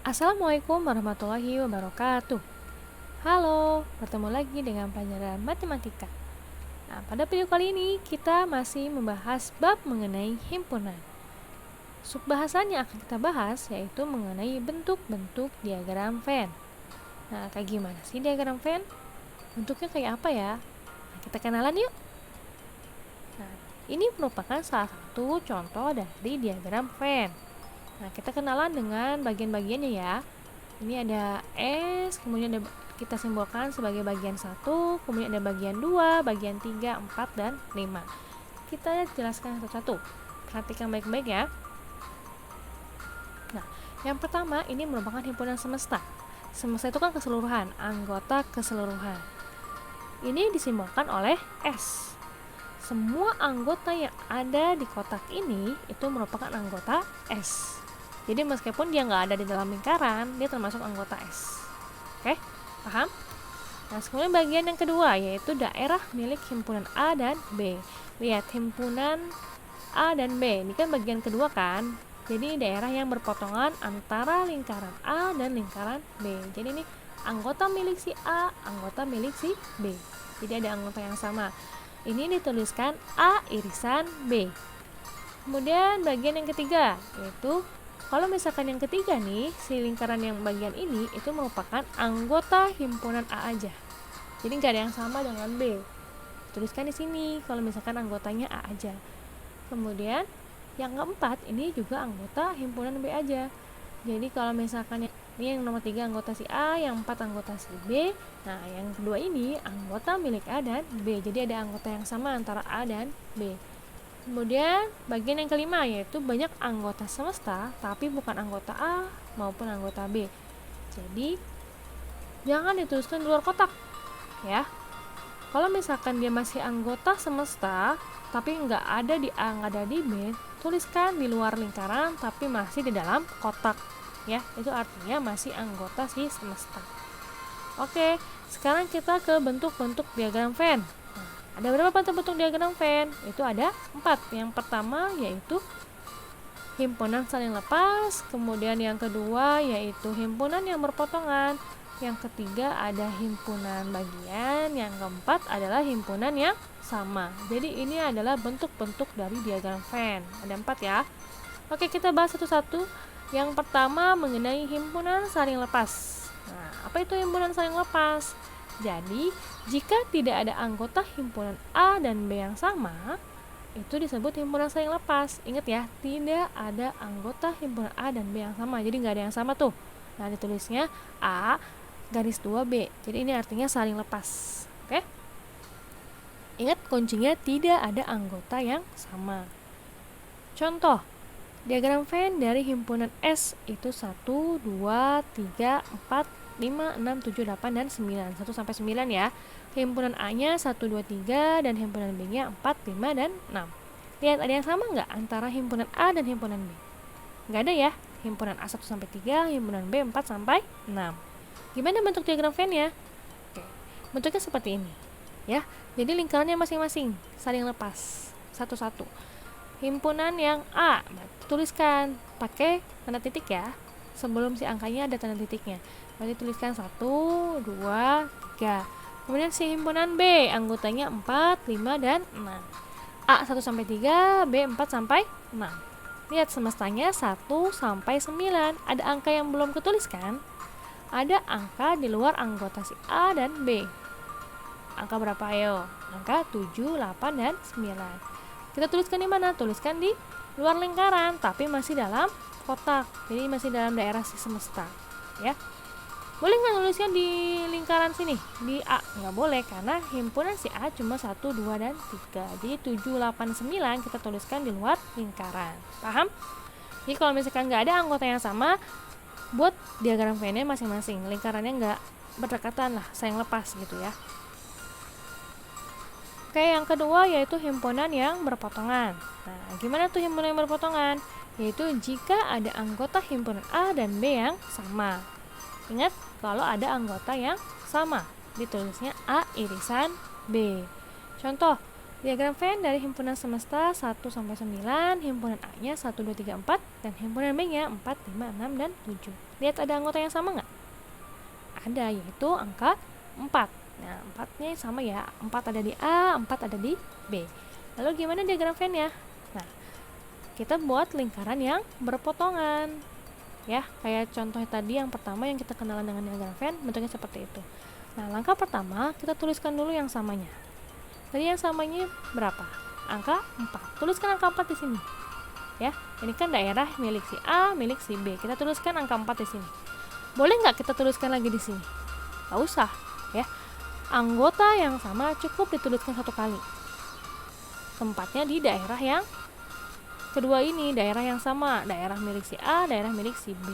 Assalamualaikum warahmatullahi wabarakatuh. Halo, bertemu lagi dengan pelajaran matematika. Nah, pada video kali ini kita masih membahas bab mengenai himpunan. Subbahasan yang akan kita bahas yaitu mengenai bentuk-bentuk diagram Venn. Nah, kayak gimana sih diagram Venn? Bentuknya kayak apa ya? Nah, kita kenalan yuk. Nah, ini merupakan salah satu contoh dari diagram Venn. Nah, kita kenalan dengan bagian-bagiannya ya. Ini ada S, kemudian ada kita simbolkan sebagai bagian 1, kemudian ada bagian 2, bagian 3, 4, dan 5. Kita jelaskan satu-satu. Perhatikan baik-baik ya. Nah, yang pertama ini merupakan himpunan semesta. Semesta itu kan keseluruhan, anggota keseluruhan. Ini disimbolkan oleh S. Semua anggota yang ada di kotak ini itu merupakan anggota S. Jadi meskipun dia nggak ada di dalam lingkaran, dia termasuk anggota S. Oke, paham? Nah, kemudian bagian yang kedua yaitu daerah milik himpunan A dan B. Lihat, himpunan A dan B, ini kan bagian kedua kan? Jadi daerah yang berpotongan antara lingkaran A dan lingkaran B. Jadi ini anggota milik si A, anggota milik si B. Jadi ada anggota yang sama. Ini dituliskan A irisan B. Kemudian bagian yang ketiga yaitu kalau misalkan yang ketiga nih, si lingkaran yang bagian ini itu merupakan anggota himpunan A aja. Jadi nggak ada yang sama dengan B. Tuliskan di sini kalau misalkan anggotanya A aja. Kemudian yang keempat ini juga anggota himpunan B aja. Jadi kalau misalkan ini yang nomor 3 anggota si A, yang 4 anggota si B. Nah, yang kedua ini anggota milik A dan B. Jadi ada anggota yang sama antara A dan B. Kemudian bagian yang kelima yaitu banyak anggota semesta tapi bukan anggota A maupun anggota B. Jadi jangan dituliskan di luar kotak ya. Kalau misalkan dia masih anggota semesta tapi nggak ada di A nggak ada di B, tuliskan di luar lingkaran tapi masih di dalam kotak ya. Itu artinya masih anggota si semesta. Oke, sekarang kita ke bentuk-bentuk diagram Venn. Ada berapa bentuk diagram Venn? Itu ada 4. Yang pertama yaitu himpunan saling lepas, kemudian yang kedua yaitu himpunan yang berpotongan, yang ketiga ada himpunan bagian, yang keempat adalah himpunan yang sama. Jadi ini adalah bentuk-bentuk dari diagram Venn. Ada 4 ya. Oke, kita bahas satu-satu. Yang pertama mengenai himpunan saling lepas. Nah, apa itu himpunan saling lepas? Jadi, jika tidak ada anggota himpunan A dan B yang sama, itu disebut himpunan saling lepas. Ingat ya, tidak ada anggota himpunan A dan B yang sama. Jadi nggak ada yang sama tuh. Nah, ditulisnya A garis 2B. Jadi ini artinya saling lepas. Oke? Ingat kuncinya tidak ada anggota yang sama. Contoh, diagram Venn dari himpunan S itu 1, 2, 3, 4, 5, 6, 7, 8, dan 9. 1 sampai 9 ya. Himpunan A-nya 1, 2, 3 dan himpunan B-nya 4, 5, dan 6. Lihat, ada yang sama nggak antara himpunan A dan himpunan B? Nggak ada ya. Himpunan A 1 sampai 3, himpunan B 4 sampai 6. Gimana bentuk diagram Venn-nya? Oke, bentuknya seperti ini. Ya, jadi lingkarannya masing-masing saling lepas satu-satu. Himpunan yang A, tuliskan pakai tanda titik ya. Sebelum si angkanya ada tanda titiknya. Berarti tuliskan 1, 2, 3. Kemudian si himpunan B, anggotanya 4, 5, dan 6. A 1 sampai 3, B 4 sampai 6. Lihat semestanya 1 sampai 9. Ada angka yang belum ketuliskan? Ada angka di luar anggota si A dan B. Angka berapa ayo? Angka 7, 8, dan 9. Kita tuliskan di mana? Tuliskan di luar lingkaran, tapi masih dalam kotak. Jadi masih dalam daerah si semesta, ya. Boleh nggak nulisnya di lingkaran sini? Di A? Nggak boleh, karena himpunan si A cuma 1, 2, dan 3. Jadi 7, 8, 9 kita tuliskan di luar lingkaran. Paham? Jadi kalau misalkan nggak ada anggota yang sama, buat diagram Venn-nya masing-masing. Lingkarannya nggak berdekatan lah, saling lepas gitu ya. Oke, yang kedua yaitu himpunan yang berpotongan. Nah, gimana tuh himpunan yang berpotongan? Yaitu jika ada anggota himpunan A dan B yang sama. Ingat, kalau ada anggota yang sama, ditulisnya A irisan B. Contoh, Diagram Venn dari himpunan semesta 1 sampai 9, himpunan A-nya 1, 2, 3, 4, dan himpunan B-nya 4, 5, 6, dan 7. Lihat ada anggota yang sama nggak? Ada, yaitu angka 4. Nah, 4-nya sama ya, 4 ada di A, 4 ada di B. Lalu gimana diagram Venn-nya? Nah, kita buat lingkaran yang berpotongan. Ya, kayak contoh tadi yang pertama yang kita kenalan dengan diagram Venn, bentuknya seperti itu. Nah, langkah pertama kita tuliskan dulu yang samanya. Tadi yang samanya berapa? Angka 4. Tuliskan angka 4 di sini. Ya, ini kan daerah milik si A, milik si B. Kita tuliskan angka 4 di sini. Boleh nggak kita tuliskan lagi di sini? Nggak usah, ya. Anggota yang sama cukup dituliskan satu kali. Tempatnya di daerah yang kedua ini, daerah yang sama, daerah milik si A, daerah milik si B.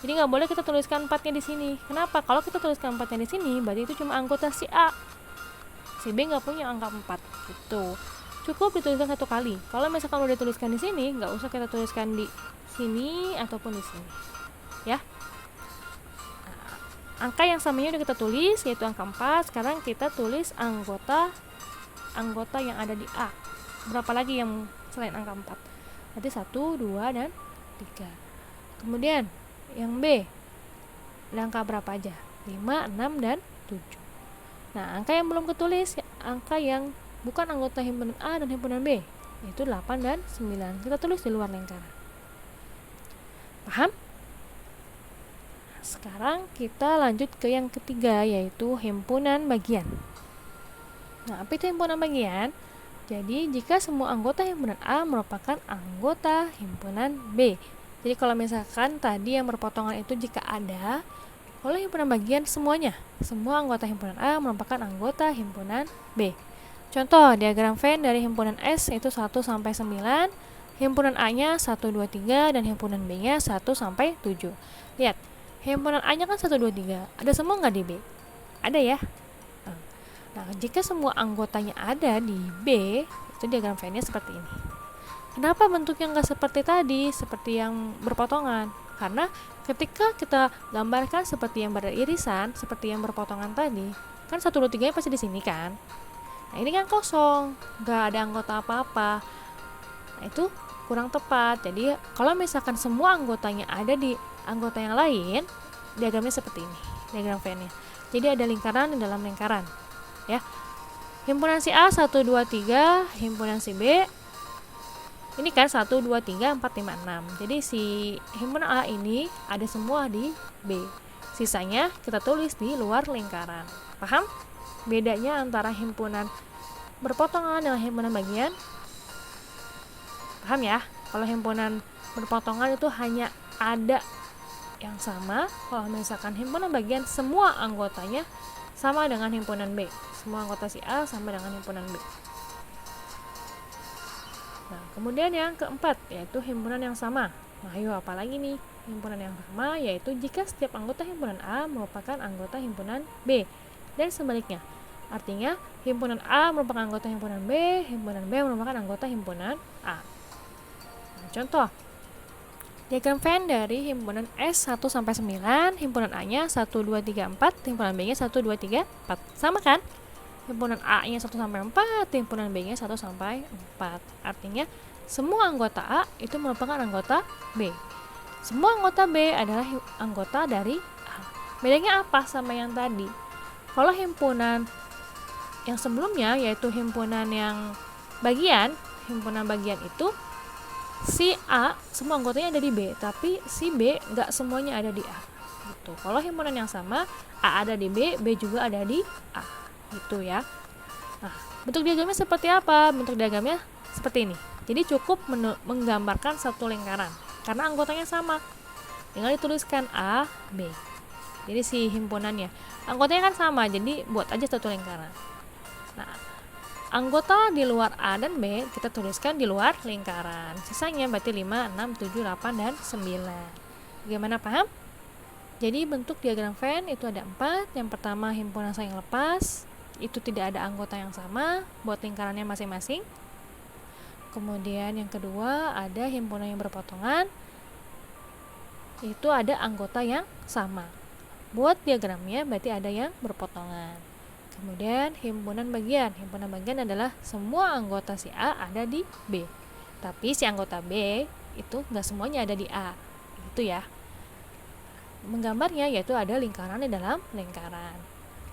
Jadi nggak boleh kita tuliskan 4-nya di sini. Kenapa? Kalau kita tuliskan 4-nya di sini, berarti itu cuma anggota si A. Si B nggak punya angka 4, gitu. Cukup dituliskan satu kali. Kalau misalkan udah dituliskan di sini, nggak usah kita tuliskan di sini ataupun di sini. Ya. Nah, angka yang samanya udah kita tulis, yaitu angka 4. Sekarang kita tulis anggota yang ada di A. Berapa lagi yang selain angka 4? Berarti 1, 2, dan 3. Kemudian yang B, ada angka berapa aja? 5, 6, dan 7. Nah, angka yang belum ketulis, angka yang bukan anggota himpunan A dan himpunan B, yaitu 8 dan 9. Kita tulis di luar lingkaran. Paham? Sekarang kita lanjut ke yang ketiga, yaitu himpunan bagian. Nah, apa itu himpunan bagian? Jadi, jika semua anggota himpunan A merupakan anggota himpunan B. Jadi, kalau misalkan tadi yang berpotongan itu jika ada, kalau himpunan bagian semuanya, semua anggota himpunan A merupakan anggota himpunan B. Contoh, diagram Venn dari himpunan S itu 1 sampai 9, himpunan A-nya 1, 2, 3, dan himpunan B-nya 1 sampai 7. Lihat, himpunan A-nya kan 1, 2, 3. Ada semua nggak di B? Ada ya? Nah, jika semua anggotanya ada di B, itu diagram Venn-nya seperti ini. Kenapa bentuknya nggak seperti tadi, seperti yang berpotongan? Karena ketika kita gambarkan seperti yang beririsan, seperti yang berpotongan tadi, kan 1, 2, 3 pasti di sini kan? Nah, ini kan kosong, nggak ada anggota apa-apa. Nah, itu kurang tepat. Jadi, kalau misalkan semua anggotanya ada di anggota yang lain, diagramnya seperti ini, diagram Venn-nya. Jadi, ada lingkaran di dalam lingkaran. Ya, himpunan si A 1, 2, 3, himpunan si B ini kan 1, 2, 3, 4, 5, 6. Jadi si himpunan A ini ada semua di B. Sisanya kita tulis di luar lingkaran. Paham? Bedanya antara himpunan berpotongan dengan himpunan bagian? Paham ya? Kalau himpunan berpotongan itu hanya ada yang sama. Kalau misalkan himpunan bagian semua anggotanya sama dengan himpunan B. Semua anggota si A sama dengan himpunan B. Nah, kemudian yang keempat, yaitu himpunan yang sama. Nah, ayo apalagi nih? Himpunan yang sama, yaitu jika setiap anggota himpunan A merupakan anggota himpunan B. Dan sebaliknya. Artinya, himpunan A merupakan anggota himpunan B, himpunan B merupakan anggota himpunan A. Nah, contoh. Diagram Venn dari himpunan S 1 sampai 9, himpunan A-nya 1, 2, 3, 4, himpunan B-nya 1, 2, 3, 4. Sama kan? Himpunan A-nya 1 sampai 4, himpunan B-nya 1 sampai 4. Artinya, semua anggota A itu merupakan anggota B. Semua anggota B adalah anggota dari A. Bedanya apa sama yang tadi? Kalau himpunan yang sebelumnya, yaitu himpunan yang bagian, himpunan bagian itu si A semua anggotanya ada di B, tapi si B nggak semuanya ada di A. Gitu. Kalau himpunan yang sama, A ada di B, B juga ada di A. Gitu ya. Nah, bentuk diagramnya seperti apa? Bentuk diagramnya seperti ini. Jadi cukup menggambarkan satu lingkaran karena anggotanya sama. Tinggal dituliskan A, B. Jadi si himpunannya, anggotanya kan sama, jadi buat aja satu lingkaran. Nah, anggota di luar A dan B kita tuliskan di luar lingkaran. Sisanya berarti 5, 6, 7, 8, dan 9. Bagaimana, paham? Jadi bentuk diagram Venn itu ada 4. Yang pertama himpunan saling lepas, itu tidak ada anggota yang sama, buat lingkarannya masing-masing. Kemudian yang kedua ada himpunan yang berpotongan, itu ada anggota yang sama. Buat diagramnya berarti ada yang berpotongan. Kemudian himpunan bagian. Himpunan bagian adalah semua anggota si A ada di B. Tapi si anggota B itu nggak semuanya ada di A. Gitu ya. Menggambarnya yaitu ada lingkaran di dalam lingkaran.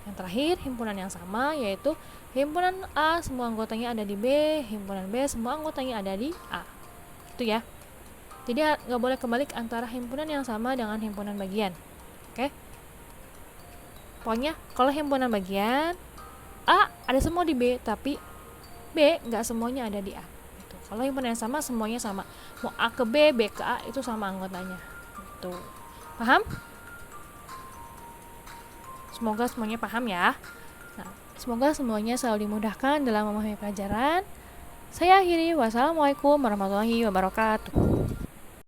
Yang terakhir himpunan yang sama yaitu himpunan A semua anggotanya ada di B, himpunan B semua anggotanya ada di A. Gitu ya. Jadi nggak boleh kebalik antara himpunan yang sama dengan himpunan bagian. Oke? Pokoknya kalau himpunan bagian A ada semua di B, tapi B nggak semuanya ada di A. Gitu. Kalau himpunan yang sama semuanya sama. Mau A ke B, B ke A itu sama anggotanya. Gitu. Paham? Semoga semuanya paham ya. Nah, semoga semuanya selalu dimudahkan dalam memahami pelajaran. Saya akhiri. Wassalamualaikum warahmatullahi wabarakatuh.